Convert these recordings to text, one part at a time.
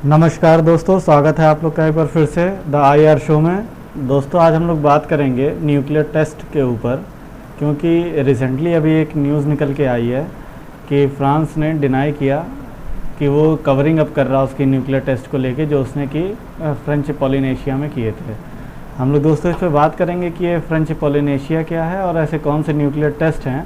नमस्कार दोस्तों, स्वागत है आप लोग का एक बार फिर से द IR शो में। दोस्तों आज हम लोग बात करेंगे न्यूक्लियर टेस्ट के ऊपर, क्योंकि रिसेंटली अभी एक न्यूज़ निकल के आई है कि फ्रांस ने डिनाई किया कि वो कवरिंग अप कर रहा उसकी न्यूक्लियर टेस्ट को लेके जो उसने की फ्रेंच पॉलिनेशिया में किए थे। हम लोग दोस्तों इस पर बात करेंगे कि ये फ्रेंच पॉलिनेशिया क्या है और ऐसे कौन से न्यूक्लियर टेस्ट हैं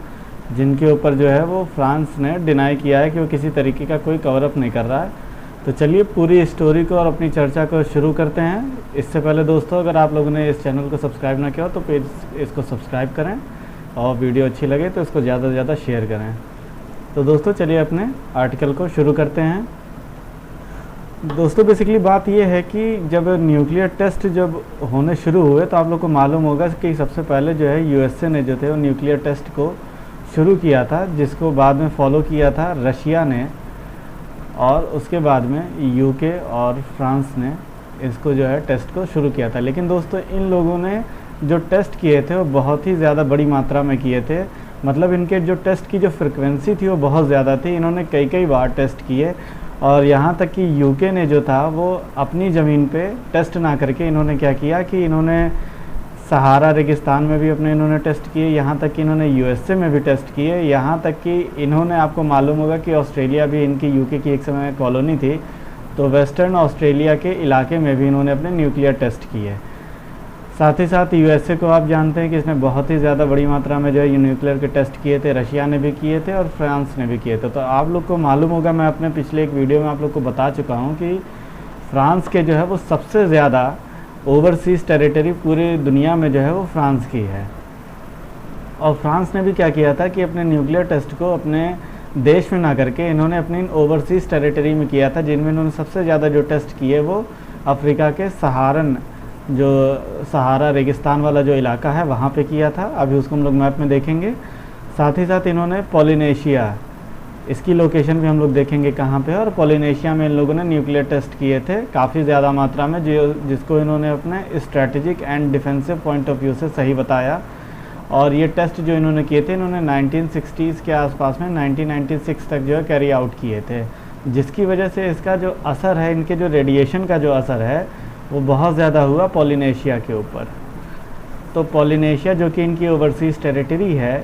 जिनके ऊपर जो है वो फ्रांस ने डिनाई किया है कि वो किसी तरीके का कोई कवर अप नहीं कर रहा है। तो चलिए पूरी स्टोरी को और अपनी चर्चा को शुरू करते हैं। इससे पहले दोस्तों अगर आप लोगों ने इस चैनल को सब्सक्राइब ना किया हो तो प्लीज़ इसको सब्सक्राइब करें और वीडियो अच्छी लगे तो इसको ज़्यादा से ज़्यादा शेयर करें। तो दोस्तों चलिए अपने आर्टिकल को शुरू करते हैं। दोस्तों बेसिकली बात ये है कि जब न्यूक्लियर टेस्ट जब होने शुरू हुए तो आप लोग को मालूम होगा कि सबसे पहले जो है USA ने जो थे वो न्यूक्लियर टेस्ट को शुरू किया था, जिसको बाद में फॉलो किया था रशिया ने, और उसके बाद में UK और फ्रांस ने इसको जो है टेस्ट को शुरू किया था। लेकिन दोस्तों इन लोगों ने जो टेस्ट किए थे वो बहुत ही ज़्यादा बड़ी मात्रा में किए थे। मतलब इनके जो टेस्ट की जो फ्रिक्वेंसी थी वो बहुत ज़्यादा थी। इन्होंने कई कई बार टेस्ट किए और यहाँ तक कि UK ने जो था वो अपनी ज़मीन पे टेस्ट ना करके इन्होंने क्या किया कि इन्होंने सहारा रेगिस्तान में भी अपने इन्होंने टेस्ट किए, यहाँ तक कि इन्होंने USA में भी टेस्ट किए, यहाँ तक कि इन्होंने, आपको मालूम होगा कि ऑस्ट्रेलिया भी इनकी UK की एक समय कॉलोनी थी, तो वेस्टर्न ऑस्ट्रेलिया के इलाके में भी इन्होंने अपने न्यूक्लियर टेस्ट किए। साथ ही साथ USA को आप जानते हैं कि इसने बहुत ही ज़्यादा बड़ी मात्रा में जो है न्यूक्लियर के टेस्ट किए थे, रशिया ने भी किए थे और फ्रांस ने भी किए थे। तो आप लोग को मालूम होगा, मैं अपने पिछले एक वीडियो में आप लोग को बता चुका हूँ कि फ्रांस के जो है वो सबसे ज़्यादा ओवरसीज़ टेरिटरी पूरी दुनिया में जो है वो फ्रांस की है। और फ्रांस ने भी क्या किया था कि अपने न्यूक्लियर टेस्ट को अपने देश में ना करके इन्होंने अपनी ओवरसीज़ टेरिटरी में किया था, जिनमें इन्होंने सबसे ज़्यादा जो टेस्ट किए वो अफ्रीका के सहारा रेगिस्तान वाला जो इलाका है वहाँ पे किया था। अभी उसको हम लोग मैप में देखेंगे। साथ ही साथ इन्होंने पॉलिनेशिया, इसकी लोकेशन भी हम लोग देखेंगे कहाँ पे है, और पॉलिनेशिया में इन लोगों ने न्यूक्लियर टेस्ट किए थे काफ़ी ज़्यादा मात्रा में, जिसको इन्होंने अपने strategic and defensive point of view से सही बताया। और ये टेस्ट जो इन्होंने किए थे इन्होंने 1960s के आसपास में 1996 तक जो है कैरी आउट किए थे, जिसकी वजह से इसका जो असर है, इनके जो रेडिएशन का जो असर है वो बहुत ज़्यादा हुआ पॉलिनेशिया के ऊपर। तो पॉलिनेशिया जो कि इनकी ओवरसीज़ टेरिटरी है,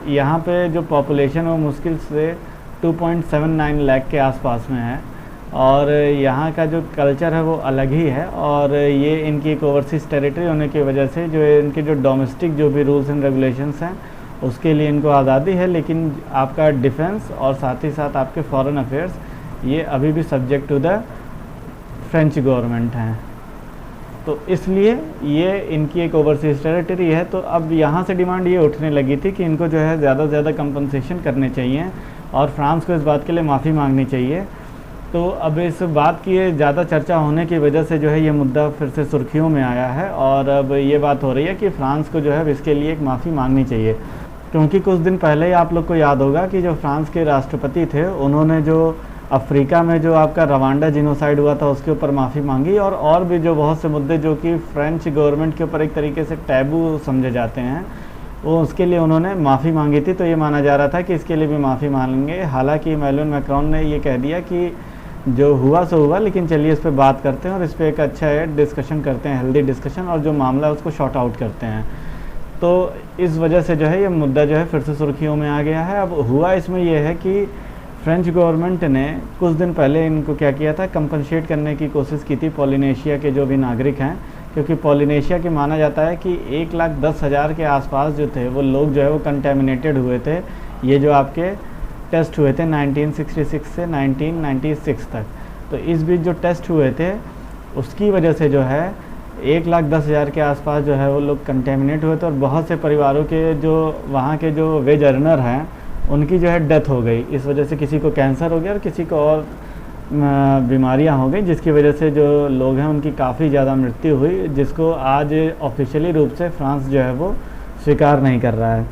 यहाँ पे जो पॉपुलेशन है वो मुश्किल से 2.79 लाख के आसपास में है, और यहाँ का जो कल्चर है वो अलग ही है। और ये इनकी एक ओवरसीज़ टेरिटरी होने की वजह से जो इनके जो डोमेस्टिक जो भी रूल्स एंड रेगुलेशंस हैं उसके लिए इनको आज़ादी है, लेकिन आपका डिफेंस और साथ ही साथ आपके फॉरेन अफेयर्स ये अभी भी subject to the French government हैं। तो इसलिए ये इनकी एक ओवरसीज़ टेरिटरी है। तो अब यहाँ से डिमांड ये उठने लगी थी कि इनको जो है ज़्यादा से ज़्यादा कंपनसेशन करने चाहिए और फ्रांस को इस बात के लिए माफ़ी मांगनी चाहिए। तो अब इस बात की ज़्यादा चर्चा होने की वजह से जो है ये मुद्दा फिर से सुर्खियों में आया है, और अब ये बात हो रही है कि फ्रांस को जो है इसके लिए एक माफ़ी मांगनी चाहिए। क्योंकि कुछ दिन पहले ही आप लोग को याद होगा कि जो फ्रांस के राष्ट्रपति थे उन्होंने जो अफ्रीका में जो आपका रवांडा जिनोसाइड हुआ था उसके ऊपर माफ़ी मांगी, और भी जो बहुत से मुद्दे जो कि फ्रेंच गवर्नमेंट के ऊपर एक तरीके से टैबू समझे जाते हैं वो उसके लिए उन्होंने माफ़ी मांगी थी। तो ये माना जा रहा था कि इसके लिए भी माफ़ी मांगेंगे। हालांकि इमैनुअल मैक्रोन ने ये कह दिया कि जो हुआ सो हुआ, लेकिन चलिए इस पर बात करते हैं और इस पर एक अच्छा डिस्कशन करते हैं, हेल्दी डिस्कशन, और जो मामला है उसको शॉर्ट आउट करते हैं। तो इस वजह से जो है ये मुद्दा जो है फिर से सुर्खियों में आ गया है। अब हुआ इसमें यह है कि फ्रेंच गवर्नमेंट ने कुछ दिन पहले इनको क्या किया था, कंपनसेट करने की कोशिश की थी पॉलिनेशिया के जो भी नागरिक हैं, क्योंकि पॉलिनेशिया के माना जाता है कि 1,10,000 के आसपास जो थे वो लोग जो है वो कंटेमिनेटेड हुए थे। ये जो आपके टेस्ट हुए थे 1966 से 1996 तक, तो इस बीच जो टेस्ट हुए थे उसकी वजह से जो है 1,10,000 के आसपास जो है वो लोग कंटेमिनेट हुए थे, और बहुत से परिवारों के जो वहाँ के जो वेज अर्नर हैं उनकी जो है डेथ हो गई। इस वजह से किसी को कैंसर हो गया और किसी को और बीमारियां हो गई, जिसकी वजह से जो लोग हैं उनकी काफ़ी ज़्यादा मृत्यु हुई, जिसको आज ऑफिशियली रूप से फ्रांस जो है वो स्वीकार नहीं कर रहा है।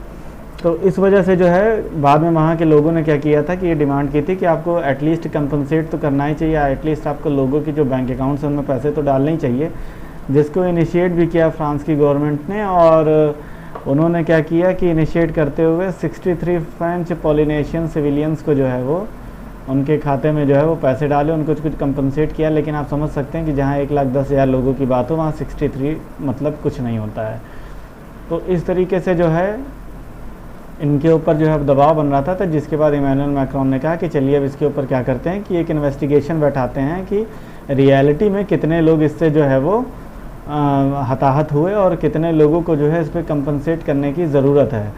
तो इस वजह से जो है बाद में वहाँ के लोगों ने क्या किया था कि ये डिमांड की थी कि आपको एटलीस्ट कंपनसेट तो करना ही चाहिए, एटलीस्ट आपको लोगों की जो बैंक अकाउंट्स हैं उनमें पैसे तो डालने ही चाहिए, जिसको इनिशिएट भी किया फ्रांस की गवर्नमेंट ने। और उन्होंने क्या किया कि इनिशिएट करते हुए 63 फ्रेंच पॉलिनेशियन सिविलियंस को जो है वो उनके खाते में जो है वो पैसे डाले, उनको कुछ कंपनसेट किया, लेकिन आप समझ सकते हैं कि जहाँ 1,10,000 लोगों की बात हो वहाँ 63 मतलब कुछ नहीं होता है। तो इस तरीके से जो है इनके ऊपर जो है दबाव बन रहा था, तो जिसके बाद इमैनुअल मैक्रोन ने कहा कि चलिए अब इसके ऊपर क्या करते हैं कि एक इन्वेस्टिगेशन बैठाते हैं कि रियलिटी में कितने लोग इससे जो है वो हताहत हुए और कितने लोगों को जो है इस पर कंपनसेट करने की ज़रूरत है।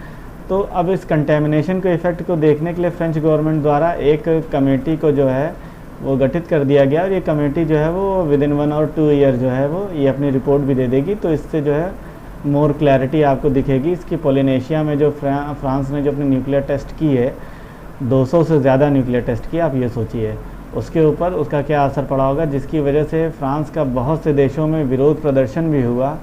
तो अब इस कंटेमिनेशन के इफ़ेक्ट को देखने के लिए फ्रेंच गवर्नमेंट द्वारा एक कमेटी को जो है वो गठित कर दिया गया, और ये कमेटी जो है वो विदिन 1 और 2 ईयर जो है वो ये अपनी रिपोर्ट भी दे देगी। तो इससे जो है मोर क्लैरिटी आपको दिखेगी इसकी। पोलिनेशिया में जो फ्रांस ने जो अपने न्यूक्लियर टेस्ट की है, 200 से ज़्यादा न्यूक्लियर टेस्ट किया, आप ये सोचिए उसके ऊपर उसका क्या असर पड़ा होगा, जिसकी वजह से फ्रांस का बहुत से देशों में विरोध प्रदर्शन भी हुआ,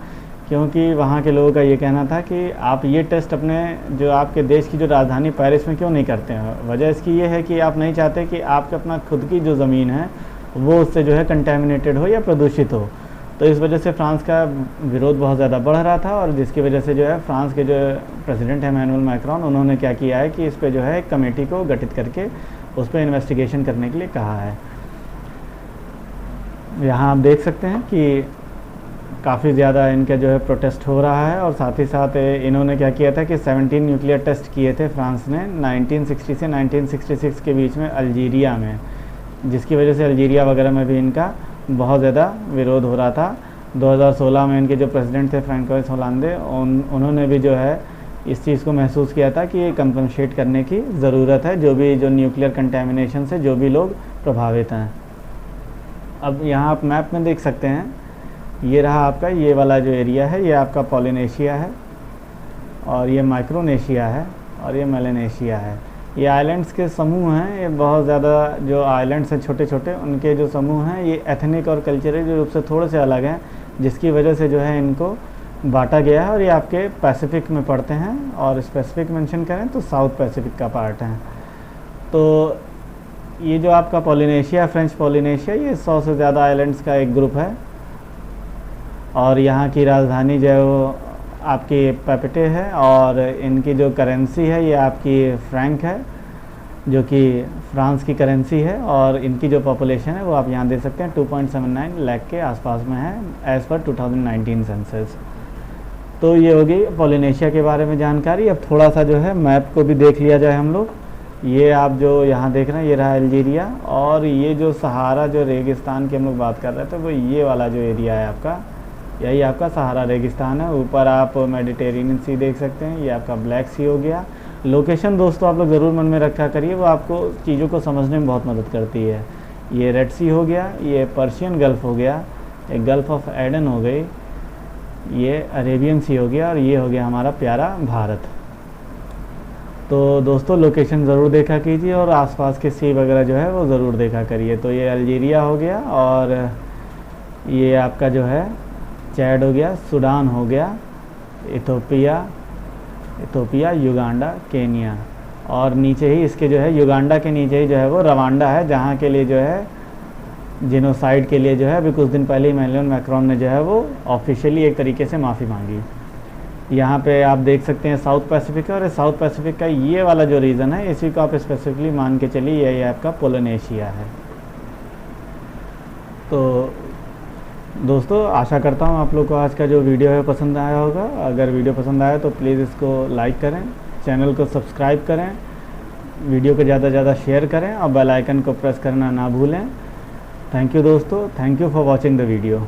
क्योंकि वहाँ के लोगों का ये कहना था कि आप ये टेस्ट अपने जो आपके देश की जो राजधानी पेरिस में क्यों नहीं करते हैं। वजह इसकी ये है कि आप नहीं चाहते कि आपके अपना खुद की जो ज़मीन है वो उससे जो है कंटेमिनेटेड हो या प्रदूषित हो। तो इस वजह से फ्रांस का विरोध बहुत ज़्यादा बढ़ रहा था, और जिसकी वजह से जो है फ्रांस के जो प्रेसिडेंट है इमैनुअल मैक्रोन, उन्होंने क्या किया है कि इस पर जो है एक कमेटी को गठित करके उस पर इन्वेस्टिगेशन करने के लिए कहा है। यहाँ आप देख सकते हैं कि काफ़ी ज़्यादा इनका जो है प्रोटेस्ट हो रहा है, और साथ ही साथ इन्होंने क्या किया था कि 17 न्यूक्लियर टेस्ट किए थे फ्रांस ने 1960 से 1966 के बीच में अल्जीरिया में, जिसकी वजह से अल्जीरिया वगैरह में भी इनका बहुत ज़्यादा विरोध हो रहा था। 2016 में इनके जो प्रेसिडेंट थे फ्रैंकोइस होलांदे, उन्होंने भी जो है इस चीज़ को महसूस किया था कि ये कंपनसेट करने की ज़रूरत है, जो न्यूक्लियर कंटेमिनेशन से जो भी लोग प्रभावित हैं। अब यहाँ आप मैप में देख सकते हैं, ये रहा आपका ये वाला जो एरिया है, ये आपका पोलिनेशिया है, और ये माइक्रोनेशिया है, और ये मेलानेशिया है। ये आइलैंड्स के समूह हैं, ये बहुत ज़्यादा जो आइलैंड्स हैं छोटे छोटे, उनके जो समूह हैं ये एथनिक और कल्चरल रूप से थोड़े से अलग हैं, जिसकी वजह से जो है इनको बांटा गया है, और ये आपके पैसिफिक में पड़ते हैं, और स्पेसिफिक मेंशन करें तो साउथ पैसिफिक का पार्ट है। तो ये जो आपका पोलिनेशिया, फ्रेंच पोलिनेशिया, ये 100 से ज़्यादा आइलैंड्स का एक ग्रुप है, और यहाँ की राजधानी जो है वो आपकी पैपेटे है, और इनकी जो करेंसी है ये आपकी फ्रैंक है, जो कि फ्रांस की करेंसी है, और इनकी जो पॉपुलेशन है वो आप यहाँ देख सकते हैं 2.79 लाख के आसपास में है एज़ पर 2019 सेंसस। तो ये होगी पोलिनेशिया के बारे में जानकारी। अब थोड़ा सा जो है मैप को भी देख लिया जाए हम लोग। ये आप जो यहाँ देख रहे हैं ये रहा अल्जीरिया, और ये जो सहारा जो रेगिस्तान की हम लोग बात कर रहे थे वो ये वाला जो एरिया है आपका, यही आपका सहारा रेगिस्तान है। ऊपर आप मेडिटेरेनियन सी देख सकते हैं, ये आपका ब्लैक सी हो गया। लोकेशन दोस्तों आप लोग ज़रूर मन में रखा करिए, वो आपको चीज़ों को समझने में बहुत मदद करती है। ये रेड सी हो गया, ये पर्शियन गल्फ़ हो गया, एक गल्फ़ ऑफ एडन हो गई, ये अरेबियन सी हो गया, और ये हो गया हमारा प्यारा भारत। तो दोस्तों लोकेशन ज़रूर देखा कीजिए, और आसपास के सी वगैरह जो है वो ज़रूर देखा करिए। तो ये अल्जीरिया हो गया, और ये आपका जो है चैड हो गया, सूडान हो गया, इथोपिया, युगांडा, केनिया, और नीचे ही इसके जो है युगांडा के नीचे ही जो है वो रवांडा है, जहाँ के लिए जो है जिनोसाइड के लिए जो है अभी कुछ दिन पहले इमैनुअल मैक्रोन ने जो है वो ऑफिशियली एक तरीके से माफ़ी मांगी। यहाँ पे आप देख सकते हैं साउथ पैसिफिक है, और साउथ पैसिफिक का ये वाला जो रीजन है इसी को आप स्पेसिफिकली मान के चलिए ये आपका पोलिनेशिया है। तो दोस्तों आशा करता हूँ आप लोग को आज का जो वीडियो है पसंद आया होगा। अगर वीडियो पसंद आया तो प्लीज़ इसको लाइक करें, चैनल को सब्सक्राइब करें, वीडियो को ज़्यादा से ज़्यादा शेयर करें, और बेल आइकन को प्रेस करना ना भूलें। थैंक यू दोस्तों, thank you for watching the video.